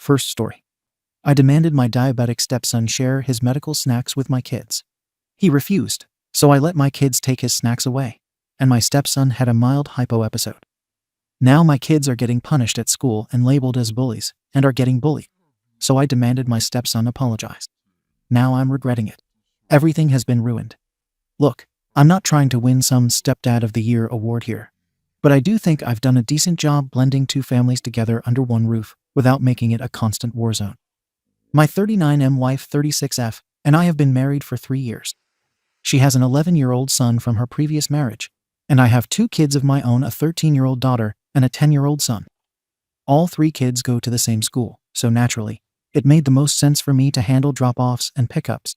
First story. I demanded my diabetic stepson share his medical snacks with my kids. He refused, so I let my kids take his snacks away, and my stepson had a mild hypo episode. Now my kids are getting punished at school and labeled as bullies, and are getting bullied. So I demanded my stepson apologize. Now I'm regretting it. Everything has been ruined. Look, I'm not trying to win some Stepdad of the Year award here, but I do think I've done a decent job blending two families together under one roof without making it a constant war zone. My 39M wife 36F and I have been married for 3 years. She has an 11-year-old son from her previous marriage, and I have 2 kids of my own, a 13-year-old daughter and a 10-year-old son. All 3 kids go to the same school, so naturally, it made the most sense for me to handle drop-offs and pickups.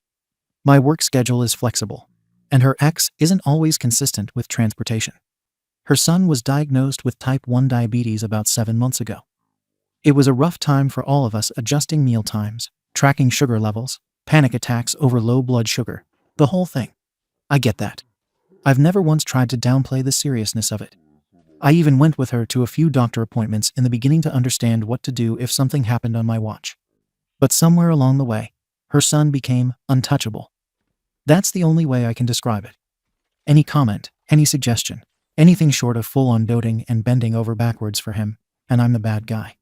My work schedule is flexible, and her ex isn't always consistent with transportation. Her son was diagnosed with type 1 diabetes about 7 months ago. It was a rough time for all of us, adjusting meal times, tracking sugar levels, panic attacks over low blood sugar, the whole thing. I get that. I've never once tried to downplay the seriousness of it. I even went with her to a few doctor appointments in the beginning to understand what to do if something happened on my watch. But somewhere along the way, her son became untouchable. That's the only way I can describe it. Any comment, any suggestion, anything short of full-on doting and bending over backwards for him, and I'm the bad guy.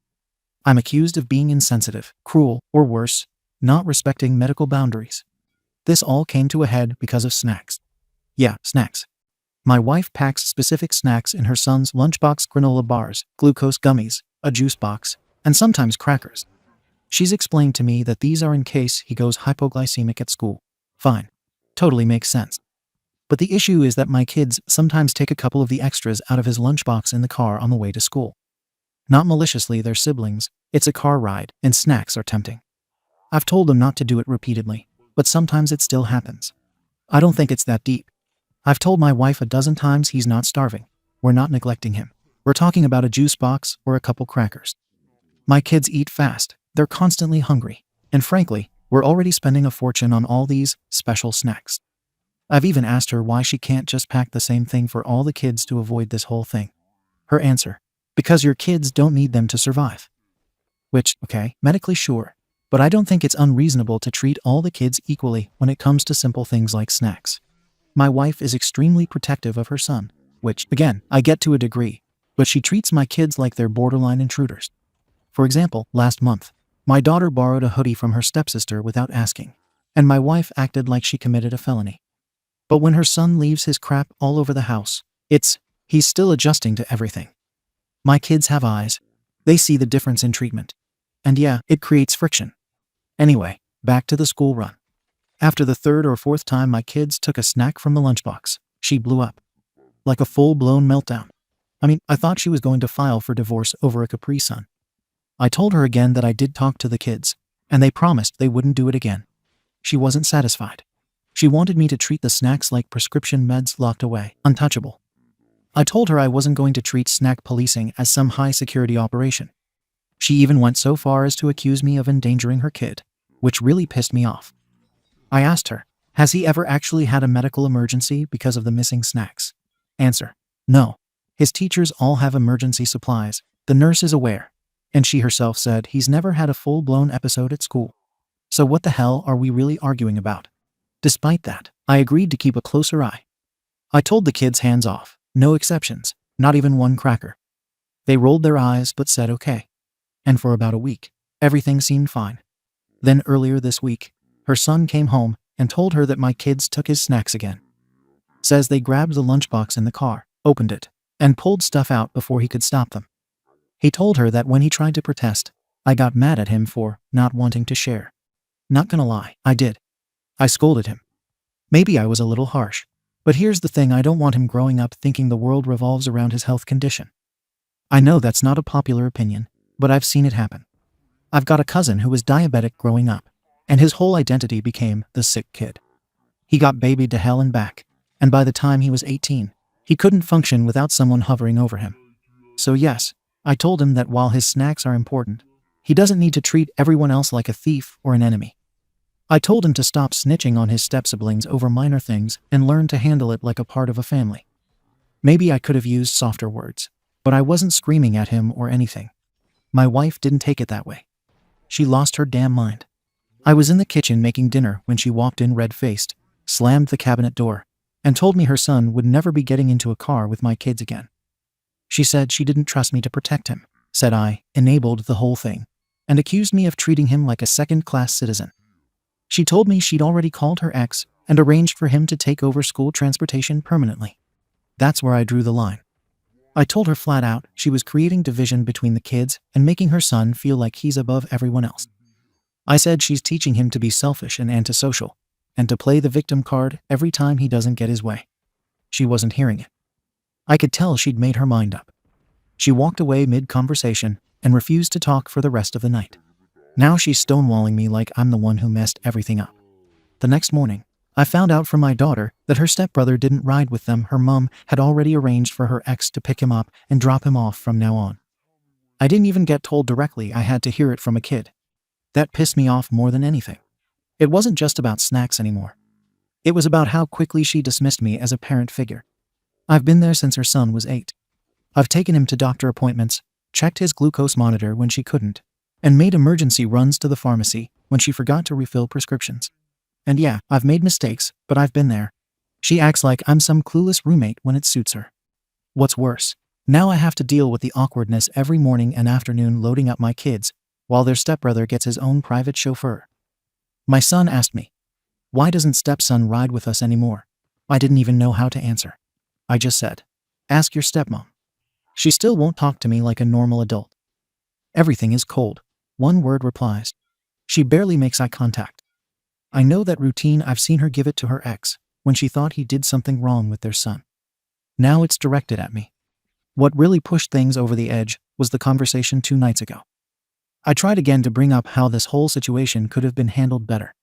I'm accused of being insensitive, cruel, or worse, not respecting medical boundaries. This all came to a head because of snacks. Yeah, snacks. My wife packs specific snacks in her son's lunchbox: granola bars, glucose gummies, a juice box, and sometimes crackers. She's explained to me that these are in case he goes hypoglycemic at school. Fine. Totally makes sense. But the issue is that my kids sometimes take a couple of the extras out of his lunchbox in the car on the way to school. Not maliciously, they're siblings, it's a car ride, and snacks are tempting. I've told them not to do it repeatedly, but sometimes it still happens. I don't think it's that deep. I've told my wife a dozen times he's not starving. We're not neglecting him. We're talking about a juice box or a couple crackers. My kids eat fast, they're constantly hungry, and frankly, we're already spending a fortune on all these special snacks. I've even asked her why she can't just pack the same thing for all the kids to avoid this whole thing. Her answer: because your kids don't need them to survive. Which, okay, medically sure, but I don't think it's unreasonable to treat all the kids equally when it comes to simple things like snacks. My wife is extremely protective of her son, which, again, I get to a degree, but she treats my kids like they're borderline intruders. For example, last month, my daughter borrowed a hoodie from her stepsister without asking, and my wife acted like she committed a felony. But when her son leaves his crap all over the house, he's still adjusting to everything. My kids have eyes. They see the difference in treatment. And yeah, it creates friction. Anyway, back to the school run. After the 3rd or 4th time my kids took a snack from the lunchbox, she blew up. Like a full-blown meltdown. I thought she was going to file for divorce over a Capri Sun. I told her again that I did talk to the kids, and they promised they wouldn't do it again. She wasn't satisfied. She wanted me to treat the snacks like prescription meds locked away, untouchable. I told her I wasn't going to treat snack policing as some high-security operation. She even went so far as to accuse me of endangering her kid, which really pissed me off. I asked her, has he ever actually had a medical emergency because of the missing snacks? Answer: no. His teachers all have emergency supplies, the nurse is aware, and she herself said he's never had a full-blown episode at school. So what the hell are we really arguing about? Despite that, I agreed to keep a closer eye. I told the kids hands off, no exceptions, not even one cracker. They rolled their eyes but said okay. And for about a week, everything seemed fine. Then earlier this week, her son came home and told her that my kids took his snacks again. Says they grabbed the lunchbox in the car, opened it, and pulled stuff out before he could stop them. He told her that when he tried to protest, I got mad at him for not wanting to share. Not gonna lie, I did. I scolded him. Maybe I was a little harsh, but here's the thing: I don't want him growing up thinking the world revolves around his health condition. I know that's not a popular opinion, but I've seen it happen. I've got a cousin who was diabetic growing up, and his whole identity became the sick kid. He got babied to hell and back, and by the time he was 18, he couldn't function without someone hovering over him. So yes, I told him that while his snacks are important, he doesn't need to treat everyone else like a thief or an enemy. I told him to stop snitching on his step-siblings over minor things and learn to handle it like a part of a family. Maybe I could have used softer words, but I wasn't screaming at him or anything. My wife didn't take it that way. she lost her damn mind. I was in the kitchen making dinner when she walked in red-faced, slammed the cabinet door, and told me her son would never be getting into a car with my kids again. She said she didn't trust me to protect him, said I enabled the whole thing, and accused me of treating him like a second-class citizen. She told me she'd already called her ex and arranged for him to take over school transportation permanently. That's where I drew the line. I told her flat out she was creating division between the kids and making her son feel like he's above everyone else. I said she's teaching him to be selfish and antisocial, and to play the victim card every time he doesn't get his way. She wasn't hearing it. I could tell she'd made her mind up. She walked away mid-conversation and refused to talk for the rest of the night. Now she's stonewalling me like I'm the one who messed everything up. The next morning, I found out from my daughter that her stepbrother didn't ride with them. Her mom had already arranged for her ex to pick him up and drop him off from now on. I didn't even get told directly. I had to hear it from a kid. That pissed me off more than anything. It wasn't just about snacks anymore. It was about how quickly she dismissed me as a parent figure. I've been there since her son was 8. I've taken him to doctor appointments, checked his glucose monitor when she couldn't, and made emergency runs to the pharmacy when she forgot to refill prescriptions. And yeah, I've made mistakes, but I've been there. She acts like I'm some clueless roommate when it suits her. What's worse, now I have to deal with the awkwardness every morning and afternoon loading up my kids, while their stepbrother gets his own private chauffeur. My son asked me, "Why doesn't stepson ride with us anymore?" I didn't even know how to answer. I just said, "Ask your stepmom." She still won't talk to me like a normal adult. Everything is cold. One word replies. She barely makes eye contact. I know that routine. I've seen her give it to her ex when she thought he did something wrong with their son. Now it's directed at me. What really pushed things over the edge was the conversation 2 nights ago. I tried again to bring up how this whole situation could have been handled better.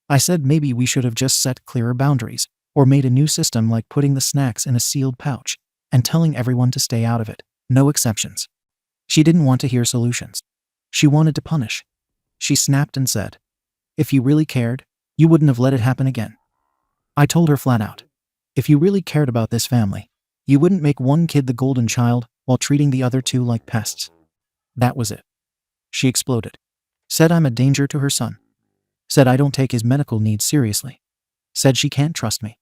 I said maybe we should have just set clearer boundaries, or made a new system like putting the snacks in a sealed pouch and telling everyone to stay out of it, no exceptions. She didn't want to hear solutions. She wanted to punish. She snapped and said, "If you really cared, you wouldn't have let it happen again." I told her flat out, if you really cared about this family, you wouldn't make one kid the golden child while treating the other 2 like pests. That was it. She exploded. Said I'm a danger to her son. Said I don't take his medical needs seriously. Said she can't trust me.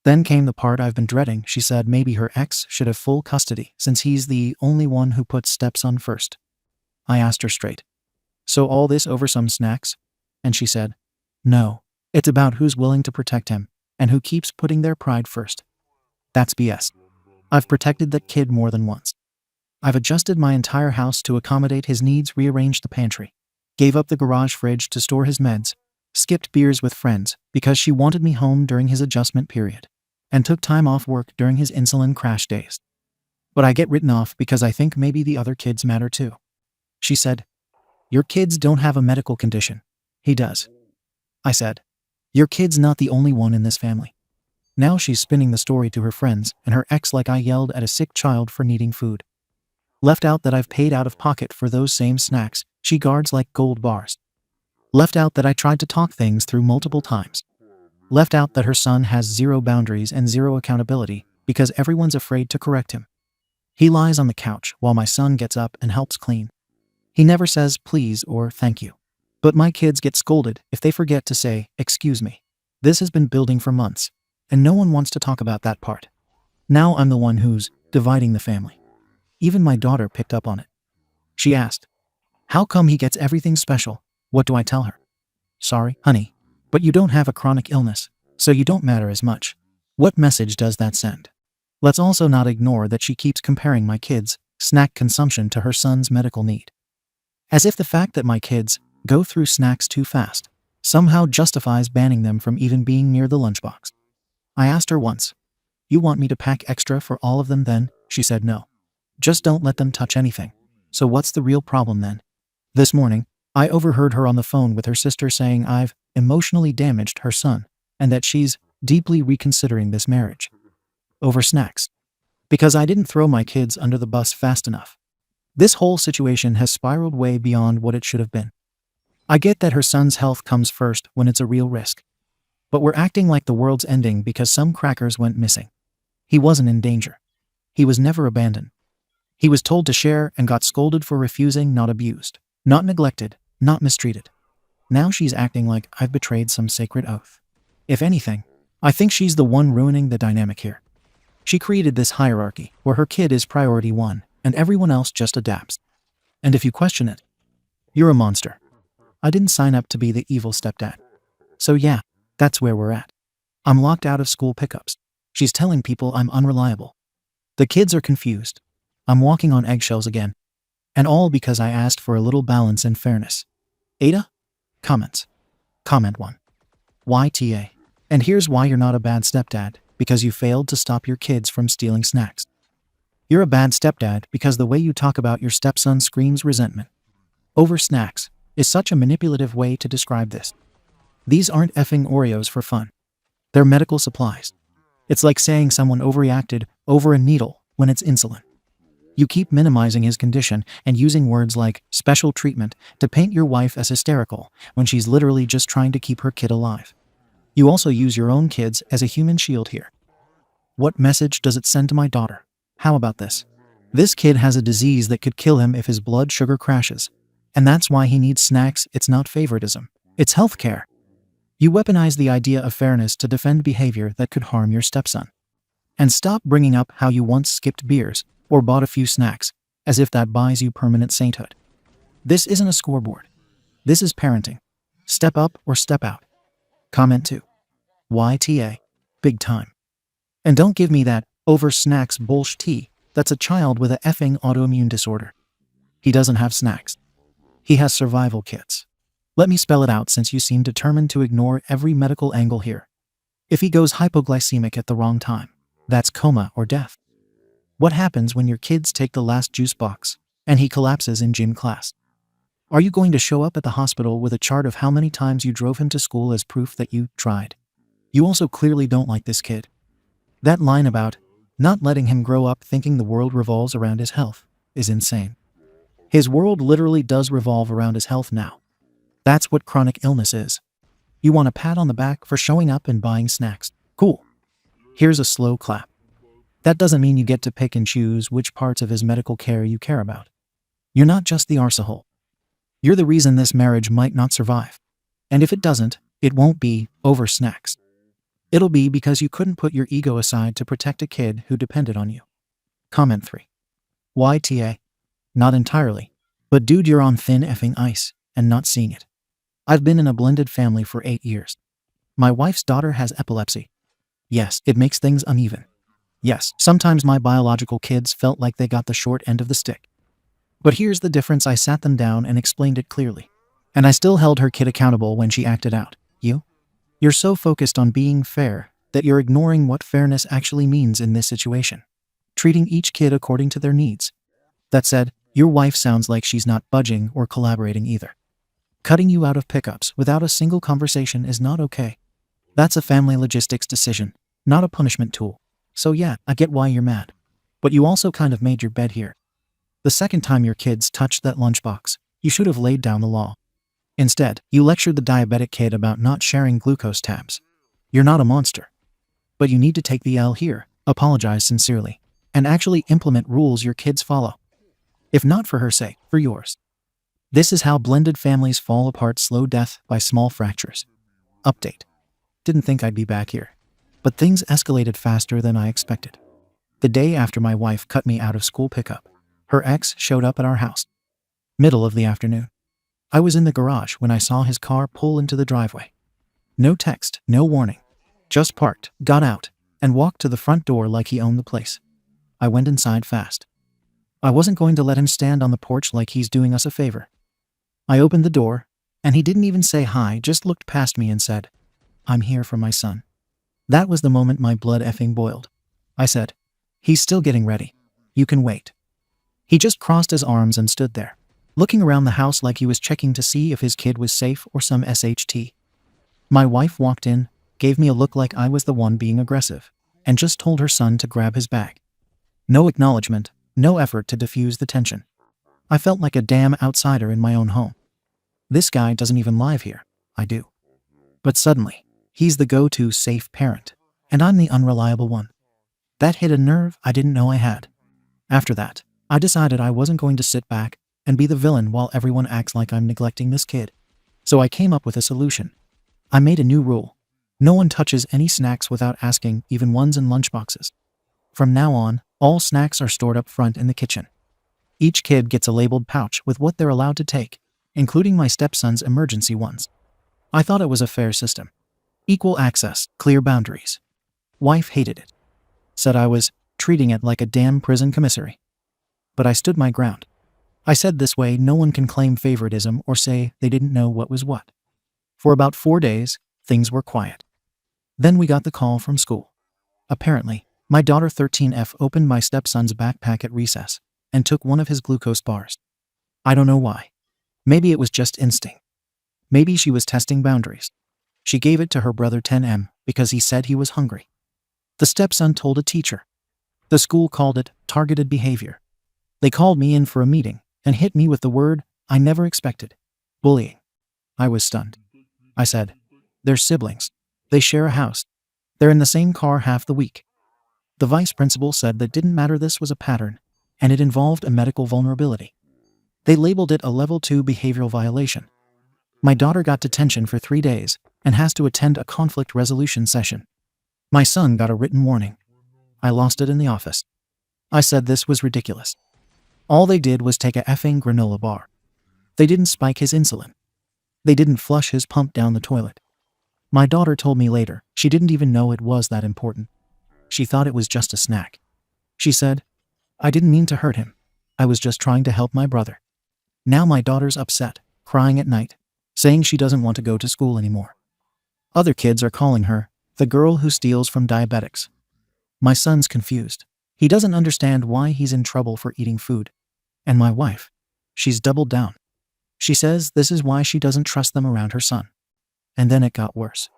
Then came the part I've been dreading. She said maybe her ex should have full custody since he's the only one who puts stepson first. I asked her straight, "So all this over some snacks?" And she said, "No, it's about who's willing to protect him and who keeps putting their pride first." That's BS. I've protected that kid more than once. I've adjusted my entire house to accommodate his needs, rearranged the pantry, gave up the garage fridge to store his meds, skipped beers with friends because she wanted me home during his adjustment period, and took time off work during his insulin crash days. But I get written off because I think maybe the other kids matter too. She said, "Your kids don't have a medical condition. He does." I said, "Your kid's not the only one in this family." Now she's spinning the story to her friends and her ex like I yelled at a sick child for needing food. Left out that I've paid out of pocket for those same snacks she guards like gold bars. Left out that I tried to talk things through multiple times. Left out that her son has 0 boundaries and 0 accountability because everyone's afraid to correct him. He lies on the couch while my son gets up and helps clean. He never says please or thank you. But my kids get scolded if they forget to say, "Excuse me." This has been building for months, and no one wants to talk about that part. Now I'm the one who's dividing the family. Even my daughter picked up on it. She asked, "How come he gets everything special?" What do I tell her? "Sorry, honey, but you don't have a chronic illness, so you don't matter as much." What message does that send? Let's also not ignore that she keeps comparing my kids' snack consumption to her son's medical need. As if the fact that my kids go through snacks too fast somehow justifies banning them from even being near the lunchbox. I asked her once, "You want me to pack extra for all of them then?" She said no. Just don't let them touch anything. So what's the real problem then? This morning, I overheard her on the phone with her sister saying I've emotionally damaged her son and that she's deeply reconsidering this marriage. Over snacks. Because I didn't throw my kids under the bus fast enough. This whole situation has spiraled way beyond what it should have been. I get that her son's health comes first when it's a real risk. But we're acting like the world's ending because some crackers went missing. He wasn't in danger. He was never abandoned. He was told to share and got scolded for refusing, not abused, not neglected, not mistreated. Now she's acting like I've betrayed some sacred oath. If anything, I think she's the one ruining the dynamic here. She created this hierarchy where her kid is priority one and everyone else just adapts. And if you question it, you're a monster. I didn't sign up to be the evil stepdad. So yeah, that's where we're at. I'm locked out of school pickups. She's telling people I'm unreliable. The kids are confused. I'm walking on eggshells again. And all because I asked for a little balance and fairness. Ada? Comments. Comment 1. YTA. And here's why you're not a bad stepdad, because you failed to stop your kids from stealing snacks. You're a bad stepdad because the way you talk about your stepson screams resentment. Over snacks is such a manipulative way to describe this. These aren't effing Oreos for fun. They're medical supplies. It's like saying someone overreacted over a needle when it's insulin. You keep minimizing his condition and using words like special treatment to paint your wife as hysterical when she's literally just trying to keep her kid alive. You also use your own kids as a human shield here. What message does it send to my daughter? How about this? This kid has a disease that could kill him if his blood sugar crashes. And that's why he needs snacks. It's not favoritism. It's healthcare. You weaponize the idea of fairness to defend behavior that could harm your stepson. And stop bringing up how you once skipped beers or bought a few snacks, as if that buys you permanent sainthood. This isn't a scoreboard. This is parenting. Step up or step out. Comment 2. YTA. Big time. And don't give me that over snacks bullshit. That's a child with a effing autoimmune disorder. He doesn't have snacks. He has survival kits. Let me spell it out since you seem determined to ignore every medical angle here. If he goes hypoglycemic at the wrong time, that's coma or death. What happens when your kids take the last juice box and he collapses in gym class? Are you going to show up at the hospital with a chart of how many times you drove him to school as proof that you tried? You also clearly don't like this kid. That line about not letting him grow up thinking the world revolves around his health is insane. His world literally does revolve around his health now. That's what chronic illness is. You want a pat on the back for showing up and buying snacks. Cool. Here's a slow clap. That doesn't mean you get to pick and choose which parts of his medical care you care about. You're not just the arsehole. You're the reason this marriage might not survive. And if it doesn't, it won't be over snacks. It'll be because you couldn't put your ego aside to protect a kid who depended on you. Comment 3. YTA. Not entirely. But dude, you're on thin effing ice and not seeing it. I've been in a blended family for 8 years. My wife's daughter has epilepsy. Yes, it makes things uneven. Yes, sometimes my biological kids felt like they got the short end of the stick. But here's the difference: I sat them down and explained it clearly. And I still held her kid accountable when she acted out. You're so focused on being fair that you're ignoring what fairness actually means in this situation. Treating each kid according to their needs. That said, your wife sounds like she's not budging or collaborating either. Cutting you out of pickups without a single conversation is not okay. That's a family logistics decision, not a punishment tool. So yeah, I get why you're mad. But you also kind of made your bed here. The second time your kids touched that lunchbox, you should have laid down the law. Instead, you lectured the diabetic kid about not sharing glucose tabs. You're not a monster. But you need to take the L here, apologize sincerely, and actually implement rules your kids follow. If not for her sake, for yours. This is how blended families fall apart: slow death by small fractures. Update. Didn't think I'd be back here. But things escalated faster than I expected. The day after my wife cut me out of school pickup, her ex showed up at our house. Middle of the afternoon. I was in the garage when I saw his car pull into the driveway. No text, no warning. Just parked, got out, and walked to the front door like he owned the place. I went inside fast. I wasn't going to let him stand on the porch like he's doing us a favor. I opened the door, and he didn't even say hi, just looked past me and said, "I'm here for my son." That was the moment my blood effing boiled. I said, "He's still getting ready. You can wait." He just crossed his arms and stood there, looking around the house like he was checking to see if his kid was safe or some SHT. My wife walked in, gave me a look like I was the one being aggressive, and just told her son to grab his bag. No acknowledgement, no effort to diffuse the tension. I felt like a damn outsider in my own home. This guy doesn't even live here. I do. But suddenly, he's the go-to safe parent, and I'm the unreliable one. That hit a nerve I didn't know I had. After that, I decided I wasn't going to sit back and be the villain while everyone acts like I'm neglecting this kid. So I came up with a solution. I made a new rule. No one touches any snacks without asking, even ones in lunchboxes. From now on, all snacks are stored up front in the kitchen. Each kid gets a labeled pouch with what they're allowed to take, including my stepson's emergency ones. I thought it was a fair system. Equal access, clear boundaries. Wife hated it. Said I was treating it like a damn prison commissary. But I stood my ground. I said this way no one can claim favoritism or say they didn't know what was what. For about 4 days, things were quiet. Then we got the call from school. Apparently, my daughter 13F opened my stepson's backpack at recess and took one of his glucose bars. I don't know why. Maybe it was just instinct. Maybe she was testing boundaries. She gave it to her brother 10M because he said he was hungry. The stepson told a teacher. The school called it targeted behavior. They called me in for a meeting and hit me with the word I never expected: bullying. I was stunned. I said, "They're siblings. They share a house. They're in the same car half the week." The vice principal said that didn't matter, this was a pattern, and it involved a medical vulnerability. They labeled it a level 2 behavioral violation. My daughter got detention for 3 days and has to attend a conflict resolution session. My son got a written warning. I lost it in the office. I said this was ridiculous. All they did was take a effing granola bar. They didn't spike his insulin. They didn't flush his pump down the toilet. My daughter told me later she didn't even know it was that important. She thought it was just a snack. She said, "I didn't mean to hurt him. I was just trying to help my brother." Now my daughter's upset, crying at night, saying she doesn't want to go to school anymore. Other kids are calling her the girl who steals from diabetics. My son's confused. He doesn't understand why he's in trouble for eating food. And my wife, she's doubled down. She says this is why she doesn't trust them around her son. And then it got worse.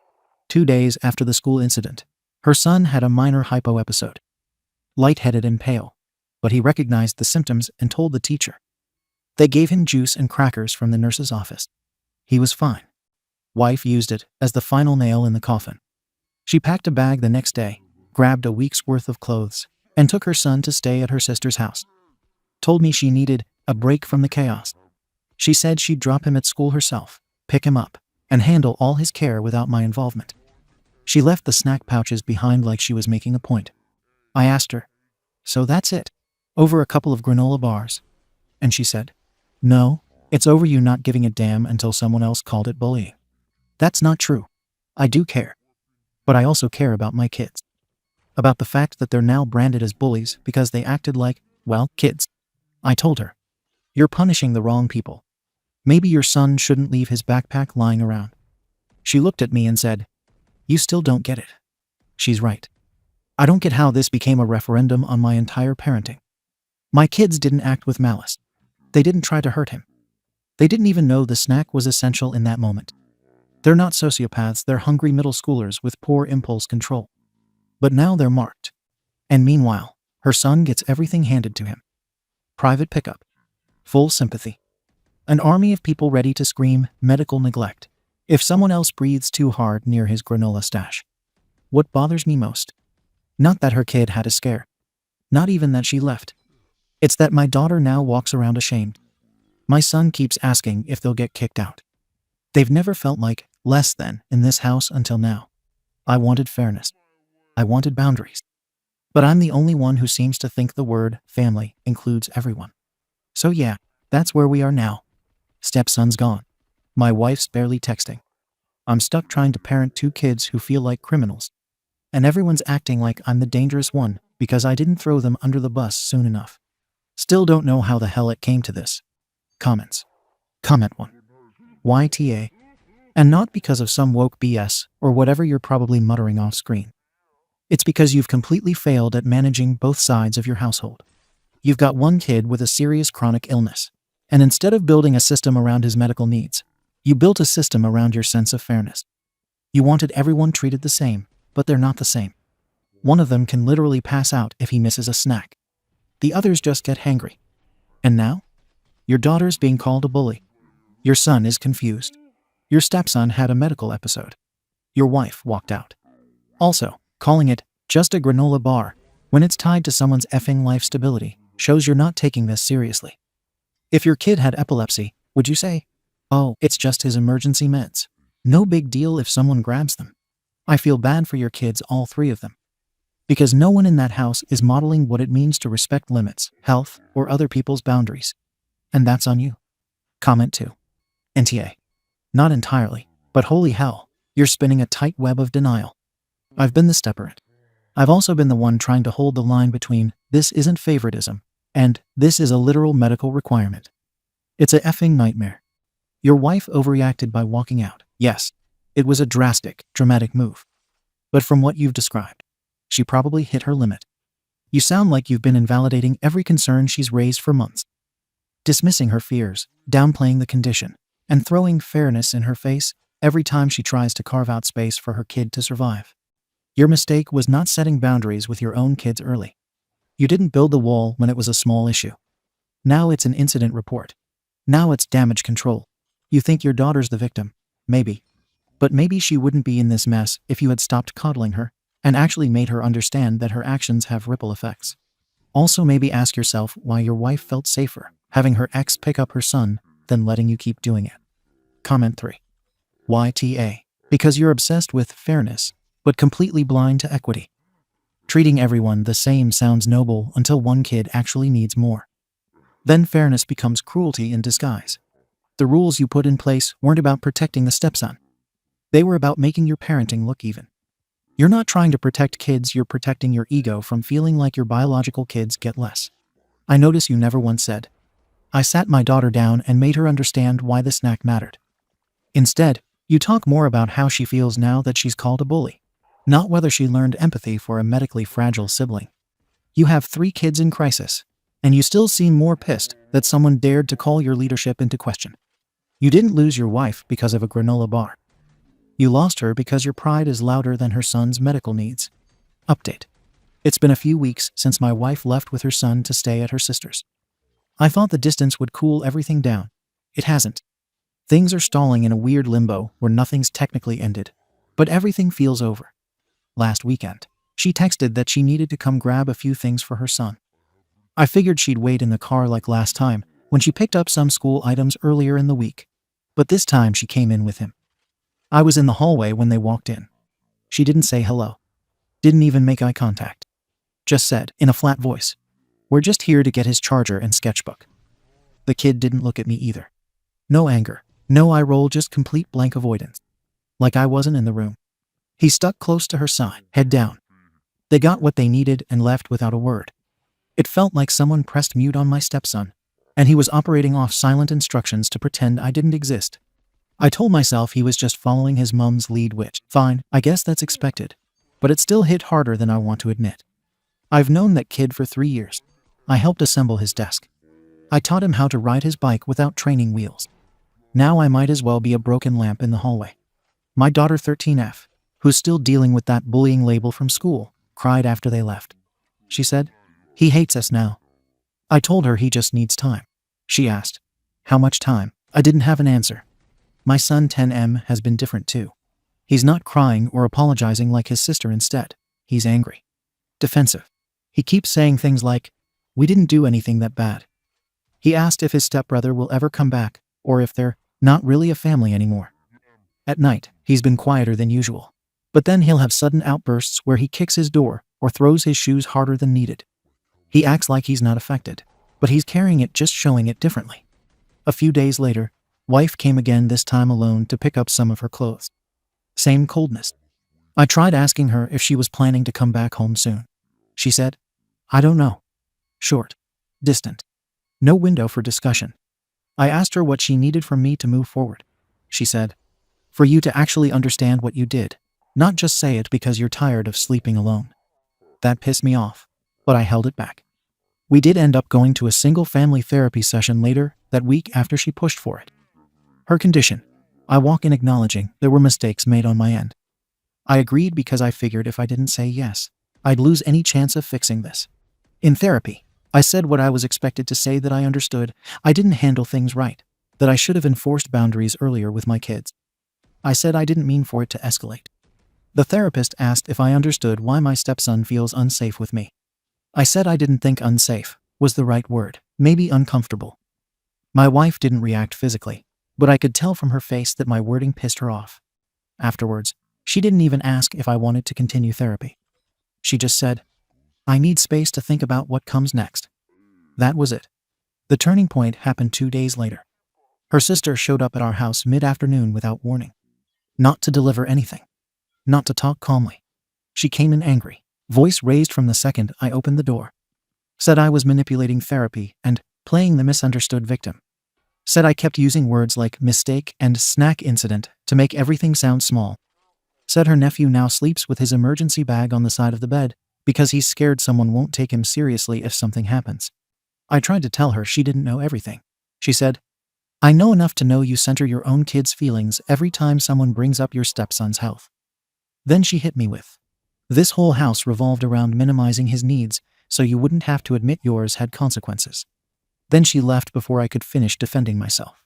2 days after the school incident, her son had a minor hypo episode. Lightheaded and pale, but he recognized the symptoms and told the teacher. They gave him juice and crackers from the nurse's office. He was fine. Wife used it as the final nail in the coffin. She packed a bag the next day, grabbed a week's worth of clothes, and took her son to stay at her sister's house. Told me she needed a break from the chaos. She said she'd drop him at school herself, pick him up, and handle all his care without my involvement. She left the snack pouches behind like she was making a point. I asked her, "So that's it? Over a couple of granola bars?" And she said, "No, it's over you not giving a damn until someone else called it bullying." That's not true. I do care. But I also care about my kids. About the fact that they're now branded as bullies because they acted like, well, kids. I told her, "You're punishing the wrong people. Maybe your son shouldn't leave his backpack lying around." She looked at me and said, "You still don't get it." She's right. I don't get how this became a referendum on my entire parenting. My kids didn't act with malice. They didn't try to hurt him. They didn't even know the snack was essential in that moment. They're not sociopaths, they're hungry middle schoolers with poor impulse control. But now they're marked. And meanwhile, her son gets everything handed to him. Private pickup. Full sympathy. An army of people ready to scream medical neglect if someone else breathes too hard near his granola stash. What bothers me most? Not that her kid had a scare. Not even that she left. It's that my daughter now walks around ashamed. My son keeps asking if they'll get kicked out. They've never felt like less than in this house until now. I wanted fairness. I wanted boundaries. But I'm the only one who seems to think the word family includes everyone. So yeah, that's where we are now. Stepson's gone. My wife's barely texting. I'm stuck trying to parent 2 kids who feel like criminals. And everyone's acting like I'm the dangerous one because I didn't throw them under the bus soon enough. Still don't know how the hell it came to this. Comments. Comment 1. YTA. And not because of some woke BS or whatever you're probably muttering off screen. It's because you've completely failed at managing both sides of your household. You've got one kid with a serious chronic illness, and instead of building a system around his medical needs, you built a system around your sense of fairness. You wanted everyone treated the same, but they're not the same. One of them can literally pass out if he misses a snack. The others just get hangry. And now? Your daughter's being called a bully. Your son is confused. Your stepson had a medical episode. Your wife walked out. Also, calling it just a granola bar when it's tied to someone's effing life stability shows you're not taking this seriously. If your kid had epilepsy, would you say, "Oh, it's just his emergency meds. No big deal if someone grabs them"? I feel bad for your kids, all three of them. Because no one in that house is modeling what it means to respect limits, health, or other people's boundaries. And that's on you. Comment 2. NTA. Not entirely, but holy hell, you're spinning a tight web of denial. I've been the stepparent. I've also been the one trying to hold the line between "this isn't favoritism" and "this is a literal medical requirement." It's a effing nightmare. Your wife overreacted by walking out. Yes, it was a drastic, dramatic move. But from what you've described, she probably hit her limit. You sound like you've been invalidating every concern she's raised for months, dismissing her fears, downplaying the condition, and throwing fairness in her face every time she tries to carve out space for her kid to survive. Your mistake was not setting boundaries with your own kids early. You didn't build the wall when it was a small issue. Now it's an incident report. Now it's damage control. You think your daughter's the victim. Maybe. But maybe she wouldn't be in this mess if you had stopped coddling her and actually made her understand that her actions have ripple effects. Also, maybe ask yourself why your wife felt safer having her ex pick up her son than letting you keep doing it. Comment 3. YTA. Because you're obsessed with fairness, but completely blind to equity. Treating everyone the same sounds noble until one kid actually needs more. Then fairness becomes cruelty in disguise. The rules you put in place weren't about protecting the stepson. They were about making your parenting look even. You're not trying to protect kids, you're protecting your ego from feeling like your biological kids get less. I notice you never once said, "I sat my daughter down and made her understand why the snack mattered." Instead, you talk more about how she feels now that she's called a bully, not whether she learned empathy for a medically fragile sibling. You have 3 kids in crisis, and you still seem more pissed that someone dared to call your leadership into question. You didn't lose your wife because of a granola bar. You lost her because your pride is louder than her son's medical needs. Update. It's been a few weeks since my wife left with her son to stay at her sister's. I thought the distance would cool everything down. It hasn't. Things are stalling in a weird limbo where nothing's technically ended, but everything feels over. Last weekend, she texted that she needed to come grab a few things for her son. I figured she'd wait in the car like last time when she picked up some school items earlier in the week, but this time she came in with him. I was in the hallway when they walked in. She didn't say hello. Didn't even make eye contact. Just said, in a flat voice, "We're just here to get his charger and sketchbook." The kid didn't look at me either. No anger, no eye roll, just complete blank avoidance. Like I wasn't in the room. He stuck close to her side, head down. They got what they needed and left without a word. It felt like someone pressed mute on my stepson, and he was operating off silent instructions to pretend I didn't exist. I told myself he was just following his mom's lead, which, fine, I guess that's expected. But it still hit harder than I want to admit. I've known that kid for 3 years. I helped assemble his desk. I taught him how to ride his bike without training wheels. Now I might as well be a broken lamp in the hallway. My daughter 13F, who's still dealing with that bullying label from school, cried after they left. She said, "He hates us now." I told her he just needs time. She asked, "How much time?" I didn't have an answer. My son 10M has been different too. He's not crying or apologizing like his sister. Instead, he's angry. Defensive. He keeps saying things like, "We didn't do anything that bad." He asked if his stepbrother will ever come back, or if they're not really a family anymore. At night, he's been quieter than usual. But then he'll have sudden outbursts where he kicks his door or throws his shoes harder than needed. He acts like he's not affected, but he's carrying it, just showing it differently. A few days later, wife came again, this time alone, to pick up some of her clothes. Same coldness. I tried asking her if she was planning to come back home soon. She said, "I don't know." Short. Distant. No window for discussion. I asked her what she needed from me to move forward. She said, "For you to actually understand what you did, not just say it because you're tired of sleeping alone." That pissed me off, but I held it back. We did end up going to a single-family therapy session later that week after she pushed for it. Her condition. I walk in acknowledging there were mistakes made on my end. I agreed because I figured if I didn't say yes, I'd lose any chance of fixing this. In therapy, I said what I was expected to say, that I understood I didn't handle things right, that I should have enforced boundaries earlier with my kids. I said I didn't mean for it to escalate. The therapist asked if I understood why my stepson feels unsafe with me. I said I didn't think unsafe was the right word, maybe uncomfortable. My wife didn't react physically, but I could tell from her face that my wording pissed her off. Afterwards, she didn't even ask if I wanted to continue therapy. She just said, "I need space to think about what comes next." That was it. The turning point happened 2 days later. Her sister showed up at our house mid-afternoon without warning. Not to deliver anything. Not to talk calmly. She came in angry, voice raised from the second I opened the door. Said I was manipulating therapy and playing the misunderstood victim. Said I kept using words like mistake and snack incident to make everything sound small. Said her nephew now sleeps with his emergency bag on the side of the bed because he's scared someone won't take him seriously if something happens. I tried to tell her she didn't know everything. She said, "I know enough to know you center your own kids' feelings every time someone brings up your stepson's health." Then she hit me with, "This whole house revolved around minimizing his needs so you wouldn't have to admit yours had consequences." Then she left before I could finish defending myself.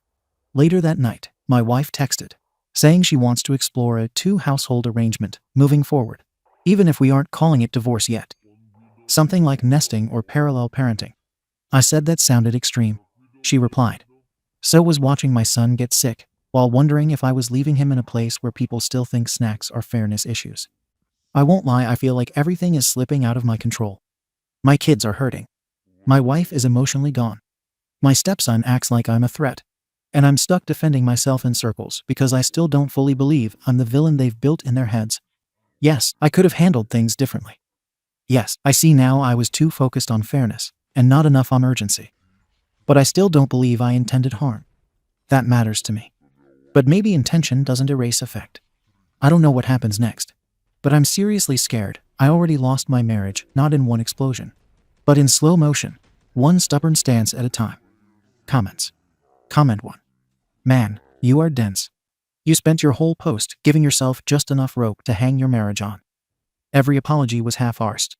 Later that night, my wife texted, saying she wants to explore a two-household arrangement moving forward, even if we aren't calling it divorce yet. Something like nesting or parallel parenting. I said that sounded extreme. She replied, "So was watching my son get sick, while wondering if I was leaving him in a place where people still think snacks are fairness issues." I won't lie, I feel like everything is slipping out of my control. My kids are hurting. My wife is emotionally gone. My stepson acts like I'm a threat. And I'm stuck defending myself in circles because I still don't fully believe I'm the villain they've built in their heads. Yes, I could have handled things differently. Yes, I see now I was too focused on fairness and not enough on urgency. But I still don't believe I intended harm. That matters to me. But maybe intention doesn't erase effect. I don't know what happens next. But I'm seriously scared. I already lost my marriage, not in one explosion, but in slow motion, one stubborn stance at a time. Comments. Comment 1. Man, you are dense. You spent your whole post giving yourself just enough rope to hang your marriage on. Every apology was half-arsed.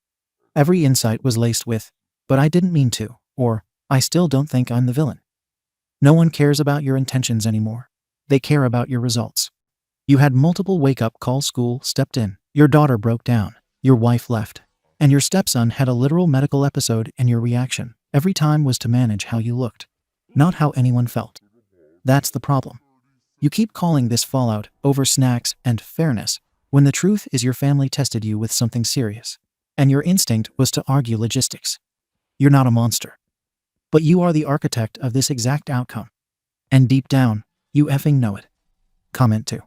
Every insight was laced with, "But I didn't mean to," or "I still don't think I'm the villain." No one cares about your intentions anymore. They care about your results. You had multiple wake-up calls, school stepped in, your daughter broke down, your wife left, and your stepson had a literal medical episode, and your reaction every time was to manage how you looked, not how anyone felt. That's the problem. You keep calling this fallout over snacks and fairness when the truth is your family tested you with something serious, and your instinct was to argue logistics. You're not a monster. But you are the architect of this exact outcome. And deep down, you effing know it. Comment 2.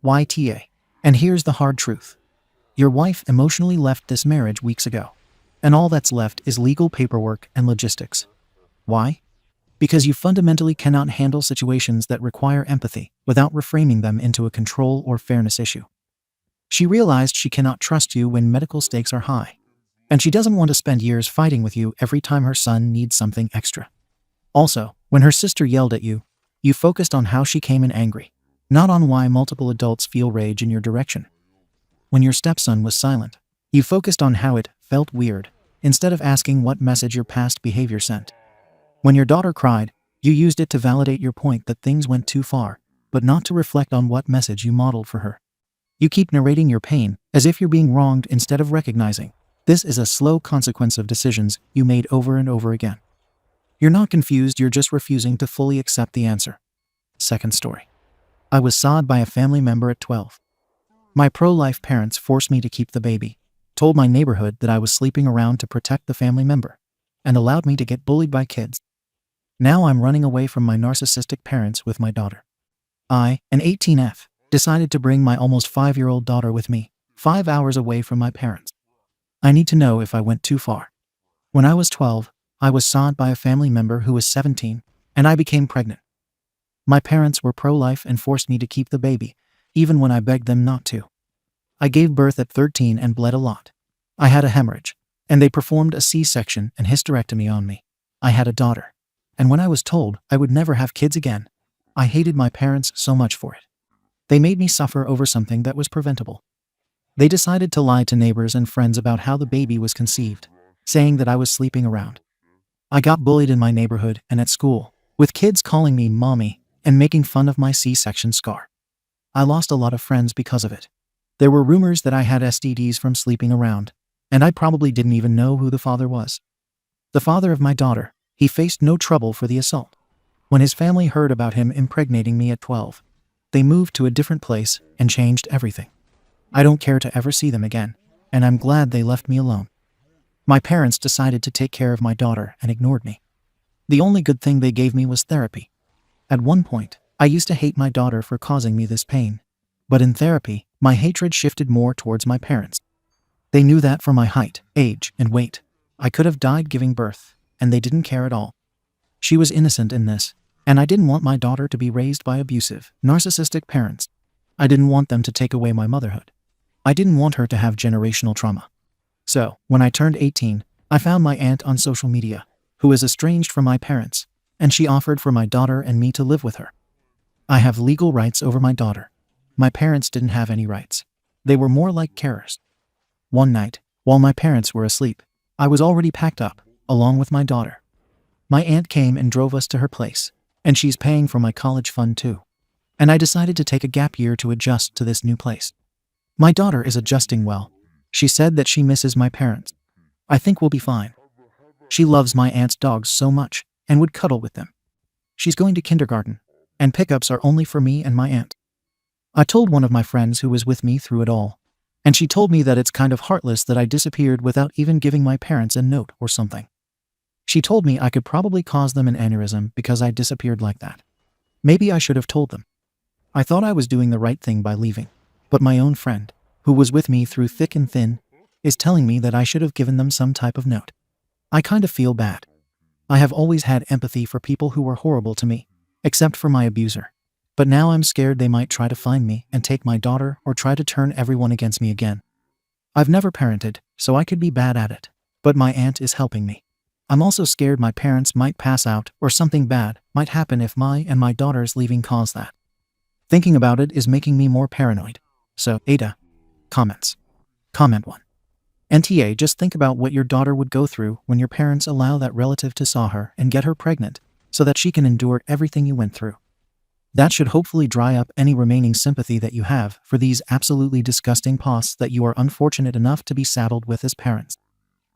YTA. And here's the hard truth. Your wife emotionally left this marriage weeks ago, and all that's left is legal paperwork and logistics. Why? Because you fundamentally cannot handle situations that require empathy without reframing them into a control or fairness issue. She realized she cannot trust you when medical stakes are high, and she doesn't want to spend years fighting with you every time her son needs something extra. Also, when her sister yelled at you, you focused on how she came in angry, not on why multiple adults feel rage in your direction. When your stepson was silent, you focused on how it felt weird, instead of asking what message your past behavior sent. When your daughter cried, you used it to validate your point that things went too far, but not to reflect on what message you modeled for her. You keep narrating your pain as if you're being wronged instead of recognizing this is a slow consequence of decisions you made over and over again. You're not confused, you're just refusing to fully accept the answer. Second story. I was sawed by a family member at 12. My pro-life parents forced me to keep the baby, told my neighborhood that I was sleeping around to protect the family member, and allowed me to get bullied by kids. Now I'm running away from my narcissistic parents with my daughter. I, an 18F, decided to bring my almost 5-year-old daughter with me, 5 hours away from my parents. I need to know if I went too far. When I was 12, I was sawed by a family member who was 17, and I became pregnant. My parents were pro-life and forced me to keep the baby, even when I begged them not to. I gave birth at 13 and bled a lot. I had a hemorrhage, and they performed a C-section and hysterectomy on me. I had a daughter, and when I was told I would never have kids again, I hated my parents so much for it. They made me suffer over something that was preventable. They decided to lie to neighbors and friends about how the baby was conceived, saying that I was sleeping around. I got bullied in my neighborhood and at school, with kids calling me mommy and making fun of my C-section scar. I lost a lot of friends because of it. There were rumors that I had STDs from sleeping around, and I probably didn't even know who the father was. The father of my daughter, he faced no trouble for the assault. When his family heard about him impregnating me at 12, they moved to a different place and changed everything. I don't care to ever see them again, and I'm glad they left me alone. My parents decided to take care of my daughter and ignored me. The only good thing they gave me was therapy. At one point, I used to hate my daughter for causing me this pain. But in therapy, my hatred shifted more towards my parents. They knew that for my height, age, and weight, I could have died giving birth, and they didn't care at all. She was innocent in this, and I didn't want my daughter to be raised by abusive, narcissistic parents. I didn't want them to take away my motherhood. I didn't want her to have generational trauma. So, when I turned 18, I found my aunt on social media, who is estranged from my parents, and she offered for my daughter and me to live with her. I have legal rights over my daughter. My parents didn't have any rights. They were more like carers. One night, while my parents were asleep, I was already packed up, along with my daughter. My aunt came and drove us to her place, and she's paying for my college fund too. And I decided to take a gap year to adjust to this new place. My daughter is adjusting well. She said that she misses my parents. I think we'll be fine. She loves my aunt's dogs so much and would cuddle with them. She's going to kindergarten, and pickups are only for me and my aunt. I told one of my friends who was with me through it all, and she told me that it's kind of heartless that I disappeared without even giving my parents a note or something. She told me I could probably cause them an aneurysm because I disappeared like that. Maybe I should have told them. I thought I was doing the right thing by leaving, but my own friend, who was with me through thick and thin, is telling me that I should have given them some type of note. I kind of feel bad. I have always had empathy for people who were horrible to me, except for my abuser. But now I'm scared they might try to find me and take my daughter or try to turn everyone against me again. I've never parented, so I could be bad at it, but my aunt is helping me. I'm also scared my parents might pass out or something bad might happen if my daughter's leaving caused that. Thinking about it is making me more paranoid. So, Ada. Comments. Comment 1. NTA, just think about what your daughter would go through when your parents allow that relative to saw her and get her pregnant so that she can endure everything you went through. That should hopefully dry up any remaining sympathy that you have for these absolutely disgusting posts that you are unfortunate enough to be saddled with as parents.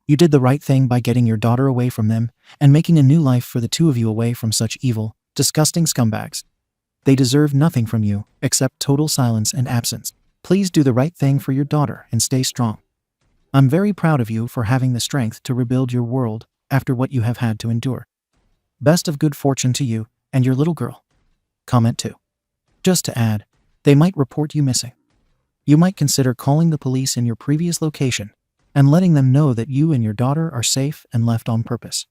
You did the right thing by getting your daughter away from them and making a new life for the two of you away from such evil, disgusting scumbags. They deserve nothing from you except total silence and absence. Please do the right thing for your daughter and stay strong. I'm very proud of you for having the strength to rebuild your world after what you have had to endure. Best of good fortune to you and your little girl. Comment 2. Just to add, they might report you missing. You might consider calling the police in your previous location and letting them know that you and your daughter are safe and left on purpose.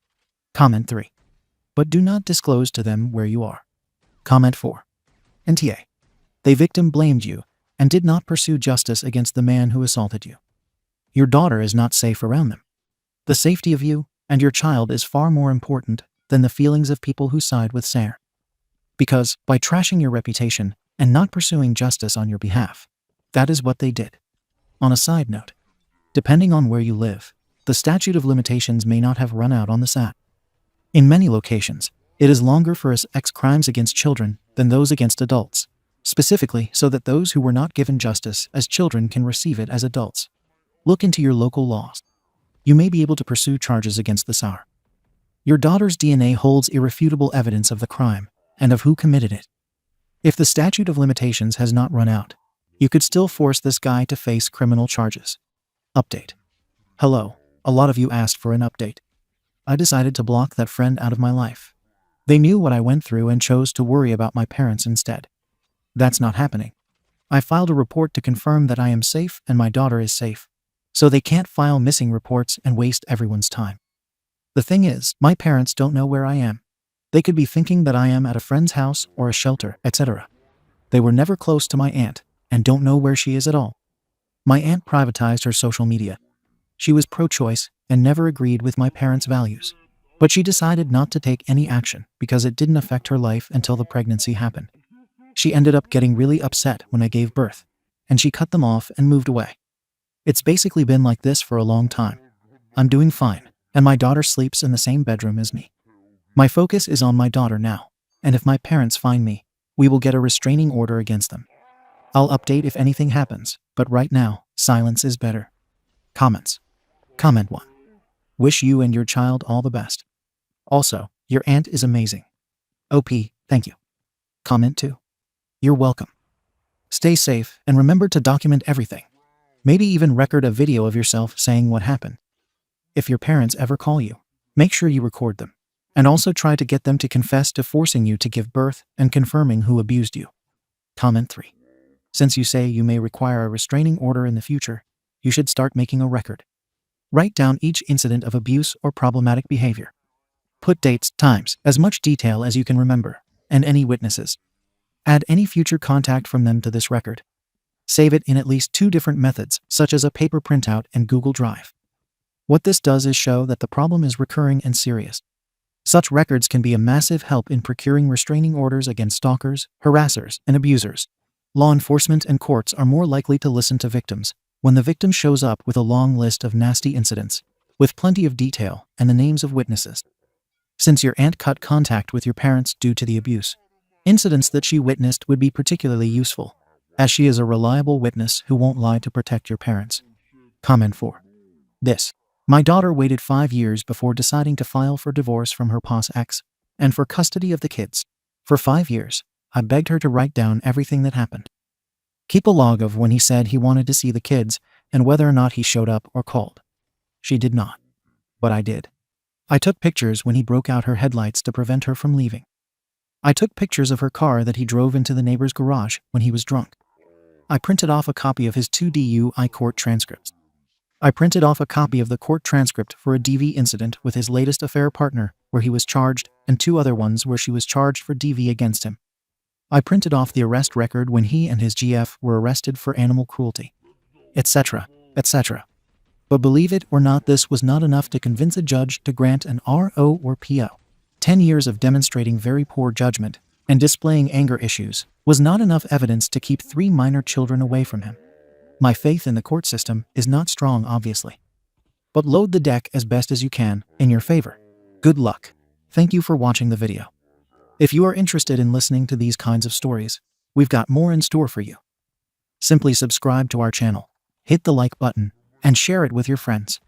Comment 3. But do not disclose to them where you are. Comment 4. NTA. The victim blamed you and did not pursue justice against the man who assaulted you. Your daughter is not safe around them. The safety of you and your child is far more important than the feelings of people who side with Sarah. Because, by trashing your reputation and not pursuing justice on your behalf, that is what they did. On a side note, depending on where you live, the statute of limitations may not have run out on the SAT. In many locations, it is longer for sex crimes against children than those against adults, specifically so that those who were not given justice as children can receive it as adults. Look into your local laws. You may be able to pursue charges against the SAR. Your daughter's DNA holds irrefutable evidence of the crime and of who committed it. If the statute of limitations has not run out, you could still force this guy to face criminal charges. Update. Hello, a lot of you asked for an update. I decided to block that friend out of my life. They knew what I went through and chose to worry about my parents instead. That's not happening. I filed a report to confirm that I am safe and my daughter is safe, so they can't file missing reports and waste everyone's time. The thing is, my parents don't know where I am. They could be thinking that I am at a friend's house or a shelter, etc. They were never close to my aunt and don't know where she is at all. My aunt privatized her social media. She was pro-choice and never agreed with my parents' values. But she decided not to take any action because it didn't affect her life until the pregnancy happened. She ended up getting really upset when I gave birth, and she cut them off and moved away. It's basically been like this for a long time. I'm doing fine, and my daughter sleeps in the same bedroom as me. My focus is on my daughter now, and if my parents find me, we will get a restraining order against them. I'll update if anything happens, but right now, silence is better. Comments. Comment 1. Wish you and your child all the best. Also, your aunt is amazing. OP, thank you. Comment 2. You're welcome. Stay safe and remember to document everything. Maybe even record a video of yourself saying what happened. If your parents ever call you, make sure you record them. And also try to get them to confess to forcing you to give birth and confirming who abused you. Comment 3. Since you say you may require a restraining order in the future, you should start making a record. Write down each incident of abuse or problematic behavior. Put dates, times, as much detail as you can remember, and any witnesses. Add any future contact from them to this record. Save it in at least 2 different methods, such as a paper printout and Google Drive. What this does is show that the problem is recurring and serious. Such records can be a massive help in procuring restraining orders against stalkers, harassers, and abusers. Law enforcement and courts are more likely to listen to victims when the victim shows up with a long list of nasty incidents, with plenty of detail and the names of witnesses. Since your aunt cut contact with your parents due to the abuse, incidents that she witnessed would be particularly useful, as she is a reliable witness who won't lie to protect your parents. Comment 4. This. My daughter waited 5 years before deciding to file for divorce from her past ex and for custody of the kids. For 5 years, I begged her to write down everything that happened. Keep a log of when he said he wanted to see the kids and whether or not he showed up or called. She did not, but I did. I took pictures when he broke out her headlights to prevent her from leaving. I took pictures of her car that he drove into the neighbor's garage when he was drunk. I printed off a copy of his 2 DUI court transcripts. I printed off a copy of the court transcript for a DV incident with his latest affair partner where he was charged and 2 other ones where she was charged for DV against him. I printed off the arrest record when he and his GF were arrested for animal cruelty, etc., etc. But believe it or not, this was not enough to convince a judge to grant an RO or PO. 10 years of demonstrating very poor judgment and displaying anger issues was not enough evidence to keep 3 minor children away from him. My faith in the court system is not strong, obviously. But load the deck as best as you can in your favor. Good luck. Thank you for watching the video. If you are interested in listening to these kinds of stories, we've got more in store for you. Simply subscribe to our channel, hit the like button, and share it with your friends.